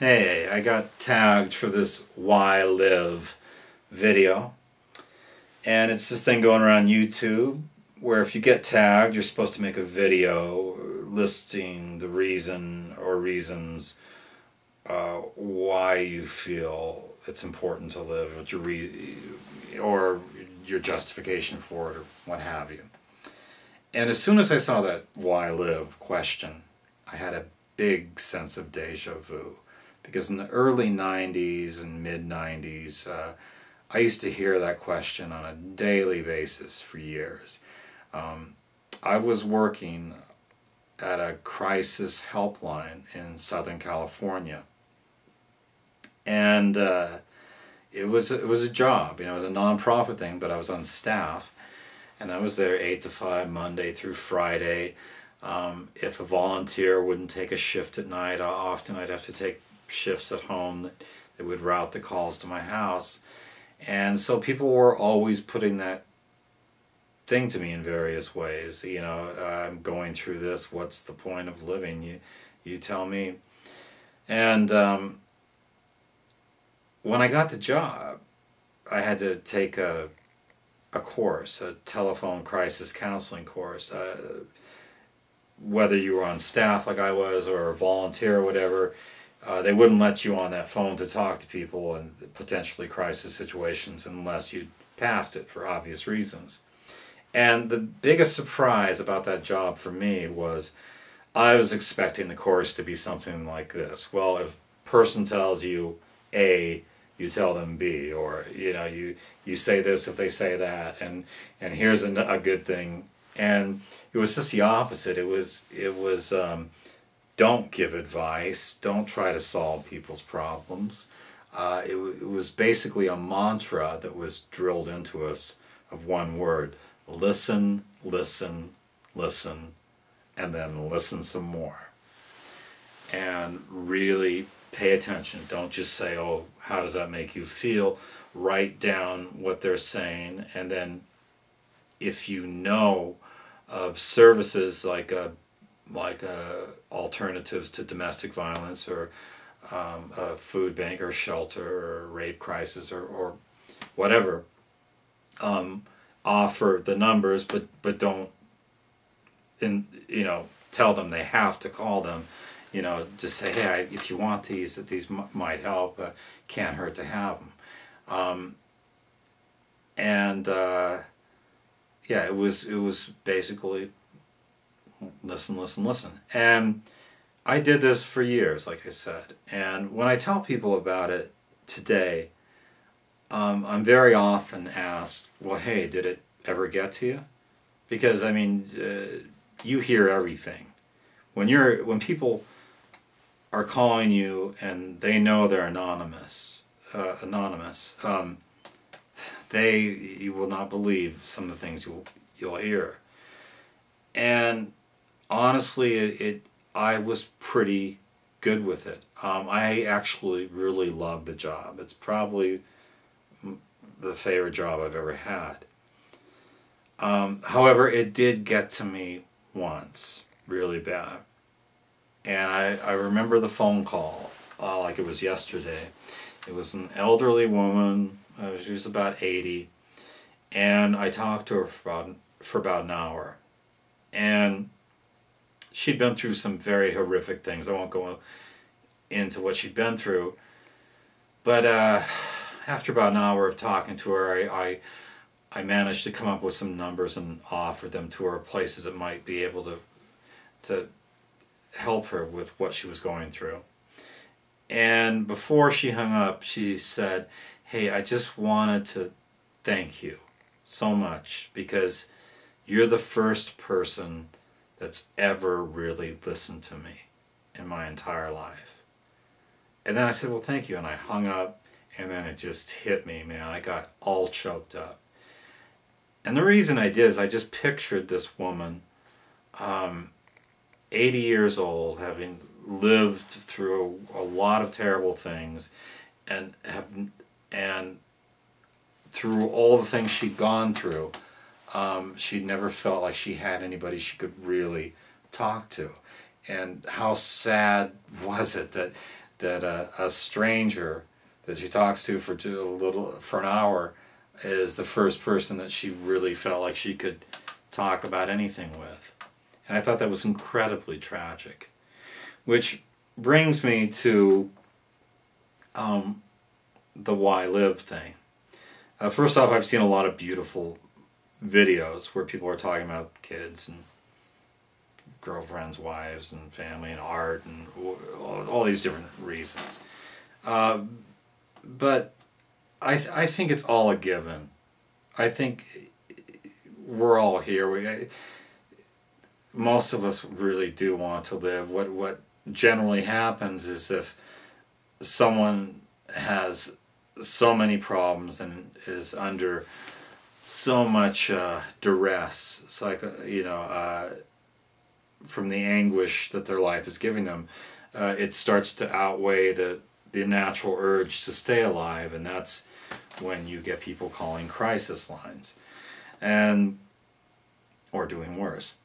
Hey, I got tagged for this Why Live video, and it's this thing going around YouTube where if you get tagged, you're supposed to make a video listing the reason or reasons why you feel it's important to live, or your justification for it, or what have you. And as soon as I saw that "Why Live" question, I had a big sense of deja vu. Because in the early 90s and mid 90s, I used to hear that question on a daily basis for years. I was working at a crisis helpline in Southern California. And it was a job, it was a non-profit thing, but I was on staff. And I was there 8 to 5, Monday through Friday. If a volunteer wouldn't take a shift at night, often I'd have to take shifts at home that would route the calls to my house. And so people were always putting that thing to me in various ways. I'm going through this, what's the point of living? You tell me. And when I got the job, I had to take a course, a telephone crisis counseling course. Whether you were on staff like I was or a volunteer or whatever, they wouldn't let you on that phone to talk to people in potentially crisis situations unless you'd passed it for obvious reasons. And the biggest surprise about that job for me was I was expecting the course to be something like this. Well, if a person tells you A, you tell them B, or you say this if they say that, and here's a good thing. And it was just the opposite. It was don't give advice, don't try to solve people's problems. It was basically a mantra that was drilled into us of one word: listen, listen, listen, and then listen some more. And really pay attention. Don't just say, oh, how does that make you feel? Write down what they're saying, and then if you know of services like alternatives to domestic violence, or a food bank or shelter or rape crisis or whatever, offer the numbers, but don't tell them they have to call them. Just say, hey, if you want these, that these might help, can't hurt to have them. Yeah, it was basically listen, listen, listen. And I did this for years, like I said. And when I tell people about it today, I'm very often asked, well, hey, did it ever get to you? Because, you hear everything. When people are calling you and they know they're anonymous, you will not believe some of the things you'll hear. And honestly, I was pretty good with it. I actually really loved the job. It's probably the favorite job I've ever had. However, it did get to me once, really bad. And I remember the phone call like it was yesterday. It was an elderly woman. She was about 80, and I talked to her for about an hour. And she'd been through some very horrific things. I won't go into what she'd been through, but after about an hour of talking to her, I managed to come up with some numbers and offer them to her, places that might be able to help her with what she was going through. And before she hung up, she said, hey, I just wanted to thank you so much, because you're the first person that's ever really listened to me in my entire life. And then I said, well, thank you. And I hung up, and then it just hit me, man. I got all choked up. And the reason I did is I just pictured this woman, 80 years old, having lived through a lot of terrible things, and through all the things she'd gone through, she'd never felt like she had anybody she could really talk to. And how sad was it that that a stranger that she talks to for an hour is the first person that she really felt like she could talk about anything with. And I thought that was incredibly tragic. Which brings me to the why live thing. First off, I've seen a lot of beautiful videos where people are talking about kids and girlfriends, wives, and family, and art, and all these different reasons. But I think it's all a given. I think we're all here. Most of us really do want to live. What generally happens is if someone has so many problems and is under so much duress, it's like, from the anguish that their life is giving them, it starts to outweigh the natural urge to stay alive, and that's when you get people calling crisis lines, or doing worse.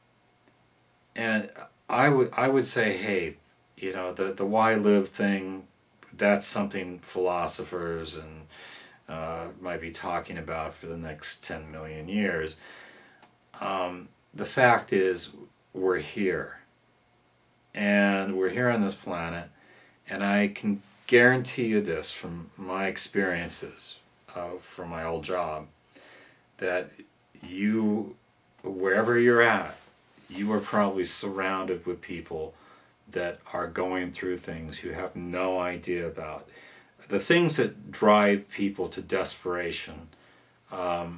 And I would say, hey, the why live thing, that's something philosophers and might be talking about for the next 10 million years. The fact is, we're here. And we're here on this planet, and I can guarantee you this from my experiences from my old job, that wherever you're at, you are probably surrounded with people that are going through things you have no idea about. The things that drive people to desperation are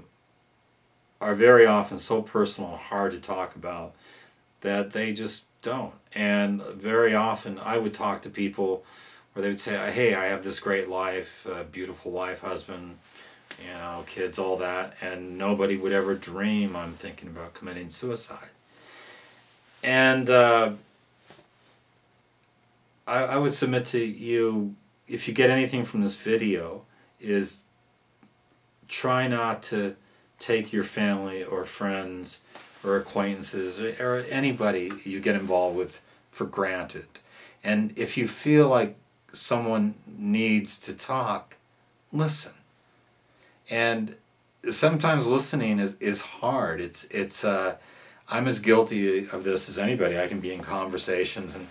very often so personal and hard to talk about that they just don't. And very often I would talk to people where they would say, hey, I have this great life, beautiful wife, husband, kids, all that, and nobody would ever dream I'm thinking about committing suicide. And I would submit to you, if you get anything from this video, is try not to take your family or friends or acquaintances or anybody you get involved with for granted. And if you feel like someone needs to talk, listen. And sometimes listening is hard. I'm as guilty of this as anybody. I can be in conversations and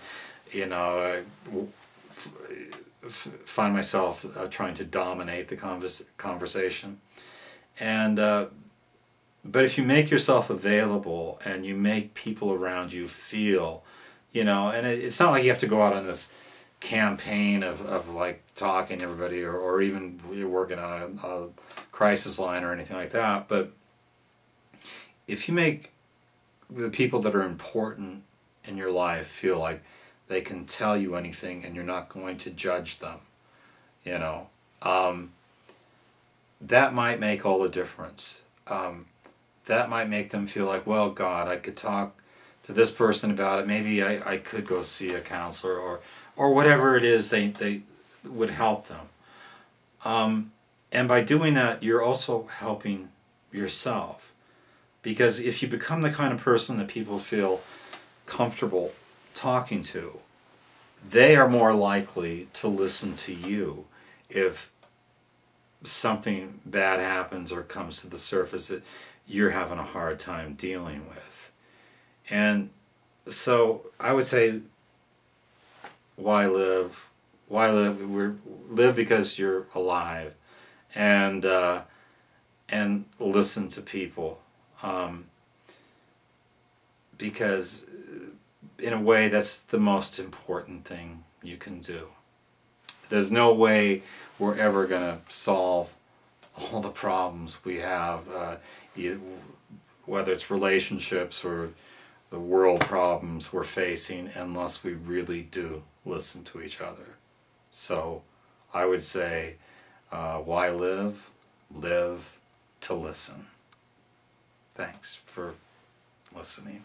find myself trying to dominate the conversation. And but if you make yourself available and you make people around you feel, and it's not like you have to go out on this campaign of like talking to everybody or even you're working on a crisis line or anything like that, but if you make the people that are important in your life feel like they can tell you anything and you're not going to judge them, that might make all the difference. That might make them feel like, well, God, I could talk to this person about it. Maybe I could go see a counselor or whatever it is they would help them. And by doing that, you're also helping yourself. Because if you become the kind of person that people feel comfortable talking to, they are more likely to listen to you if something bad happens or comes to the surface that you're having a hard time dealing with. And so I would say, why live? Why live? Live because you're alive, and listen to people. Because in a way that's the most important thing you can do. There's no way we're ever going to solve all the problems we have, whether it's relationships or the world problems we're facing, unless we really do listen to each other. So I would say, why live? Live to listen. Thanks for listening.